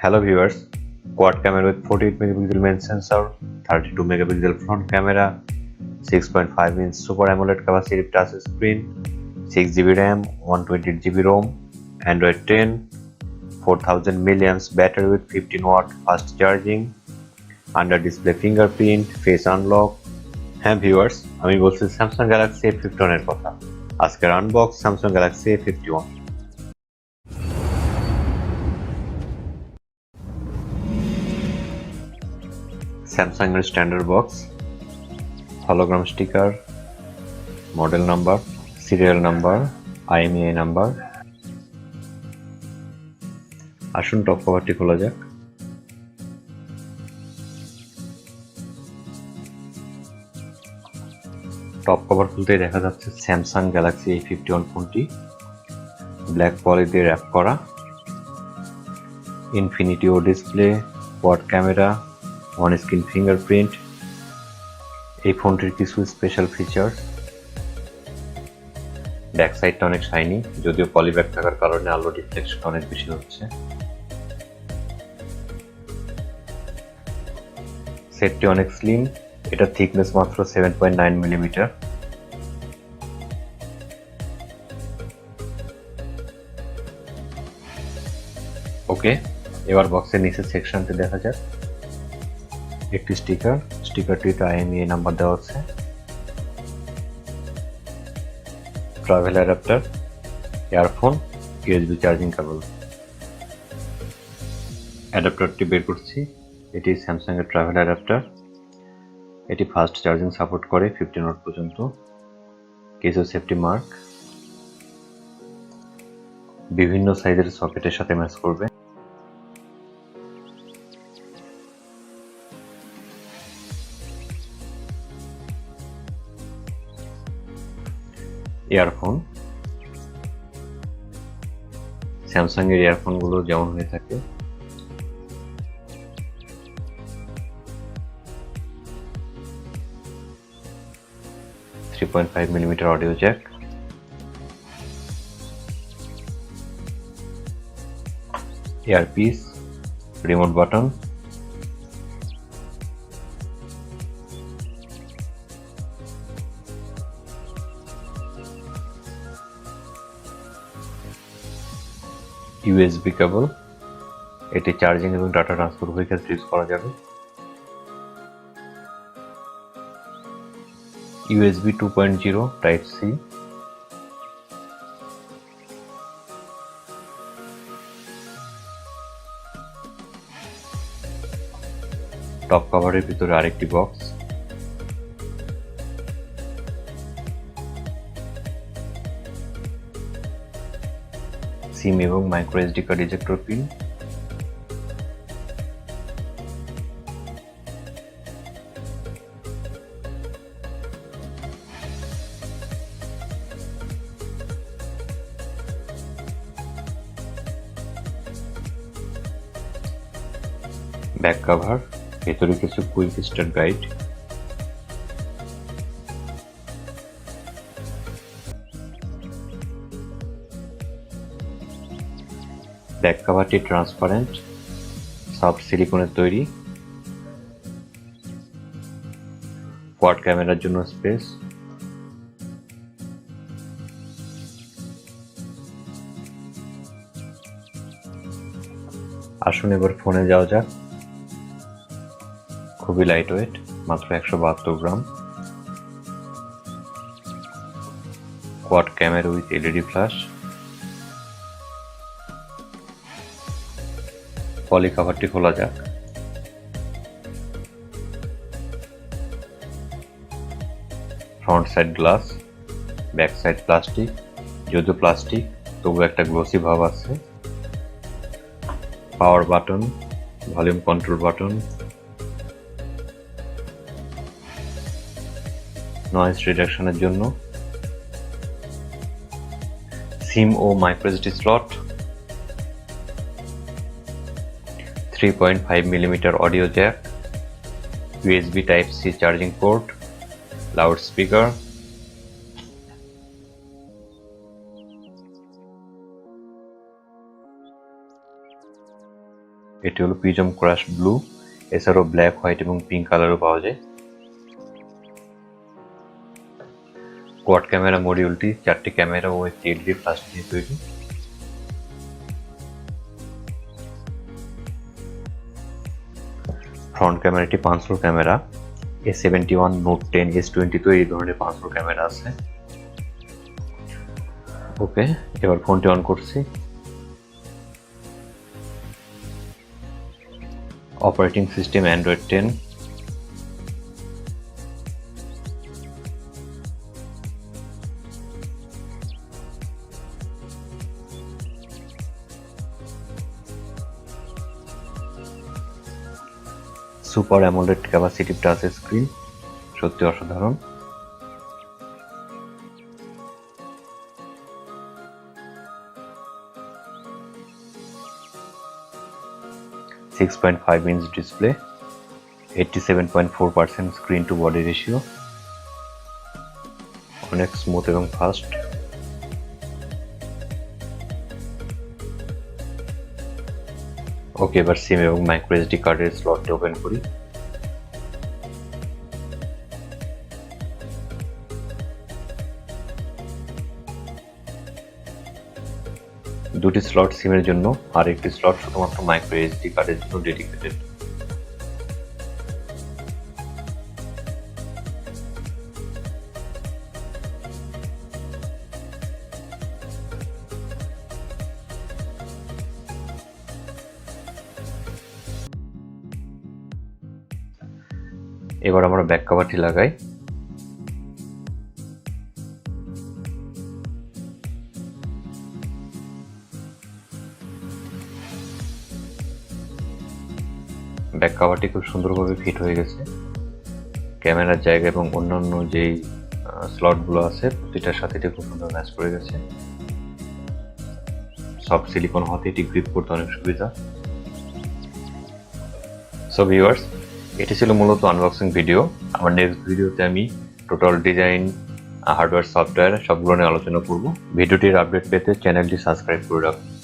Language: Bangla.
Hello viewers, quad camera with 48 megapixel main sensor, 32 megapixel front camera, 6.5-inch Super AMOLED capacitive touch screen, 6GB RAM, 128GB ROM, Android 10, 4000 milliamps battery with 15-watt fast charging, under display fingerprint, face unlock. হ্যাঁ ভিউয়ার্স, আমি বলছি স্যামসাং গ্যালাক্সি A51 এর কথা। আজকের unbox Samsung Galaxy A51। Samsung এর standard box, hologram sticker, model number, serial number, IMEI number. আসুন টপ কভারটি খোলা যাক। টপ কভার খুলতেই দেখা যাচ্ছে স্যামসাং গ্যালাক্সি A51 ফোনটি ব্ল্যাক পলি দিয়ে র্যাপ করা। Infinity O display, quad camera, on screen fingerprint. এই ফোনটির কিছু স্পেশাল ফিচার, ব্যাক সাইডটা অনেক শাইনি, যদিও পলিব্যাক থাকার কারণে আলো রিফ্লেকশন অনেক বেশি হচ্ছে। সেটটি অনেক স্লিম, এটা থিকনেস মাত্র 7.9 মিলিমিটার। ওকে, এবার বক্সের নিচের সেকশনটি দেখা যাক। একটি স্টিকারটিতে IMEI নাম্বার দেওয়া আছে। Travel adapter, earphone, USB charging cable. অ্যাডাপ্টারটি বের করছি। এটি স্যামসাং এর ট্রাভেল অ্যাডাপ্টার। এটি ফাস্ট চার্জিং সাপোর্ট করে 15 ওয়াট পর্যন্ত। কিছু সেফটি মার্ক, বিভিন্ন সাইজের সকেটের সাথে ম্যাচ করবে। ইয়ারফোন, স্যামসাং এর ইয়ারফোনগুলো যেমন হয়ে থাকে। .5 millimetre audio Jack, earpiece, remote button, USB কেবল, এটি চার্জিং এবং ডাটা ট্রান্সফার উভয় ক্ষেত্রে ইউজ করা যাবে। USB 2.0 টাইপ সি, টপ কভারের ভিতরে আরেকটি বক্স। সিম এবং micro SD card ejector pin. Back cover, ভেতরে কিছু কুইক স্টার্ট গাইড। ব্যাক কভারটি ট্রান্সপারেন্ট, সফট সিলিকনের তৈরি। কোয়াড ক্যামেরার জন্য স্পেস। আসুন এবার ফোনে যাওয়া যাক। খুবই লাইট ওয়েট, মাত্র 172 gram. Quad camera with LED flash. Poly কভারটি খোলা যাক। Front side glass, back side plastic, যদিও প্লাস্টিক তবু একটা গ্লসি ভাব আছে। Power button, volume control button, noise রিডাকশনের জন্য, সিম ও micro SD slot, 3.5 millimetre audio jack, USB type C charging port, loud speaker. এটি হলো প্রিজম ক্রাশ ব্লু, এছাড়াও ব্ল্যাক, হোয়াইট এবং পিঙ্ক কালারও পাওয়া যায়। কোয়াড ক্যামেরা মডিউলটি 4টি ক্যামেরা ও একটি এলইডি ফ্ল্যাশ দিয়ে তৈরি। ফ্রন্ট ক্যামেরাটি 500 ক্যামেরা। A51, Note 10, S20 তো এই ধরনের 500 ক্যামেরা আছে। ওকে, এবার ফোনটি অন করছি। Operating system Android 10। Super AMOLED capacitive touch screen, সত্যি অসাধারণ। (6.5 inch display, 87.4% screen to body ratio, অনেক স্মুথ এবং ফাস্ট। ওকে, এবার সিম এবং মাইক্রো এসডি কার্ডের স্লটটি ওপেন করি। দুটি স্লট সিমের জন্য আর একটি স্লট শুধুমাত্র মাইক্রো এসডি কার্ডের জন্য ডেডিকেটেড। এবার আমরা ব্যাক কভারটি লাগাই। ব্যাক কভারটি খুব সুন্দরভাবে ফিট হয়ে গেছে। ক্যামেরার জায়গা এবং অন্যান্য যেই স্লটগুলো আছে প্রতিটার সাথে এটি খুব সুন্দর ম্যাচ করে গেছে। সফট সিলিকন হতে এটি গ্রিপ করতে অনেক সুবিধা। সো ভিউয়ার্স, এটি ছিল মূলত আনবক্সিং ভিডিও। আমার নেক্সট ভিডিওতে আমি টোটাল ডিজাইন, হার্ডওয়্যার, সফটওয়্যার সবগুলো নিয়ে আলোচনা করব। ভিডিওটির আপডেট পেতে চ্যানেলটি সাবস্ক্রাইব করে রাখুন।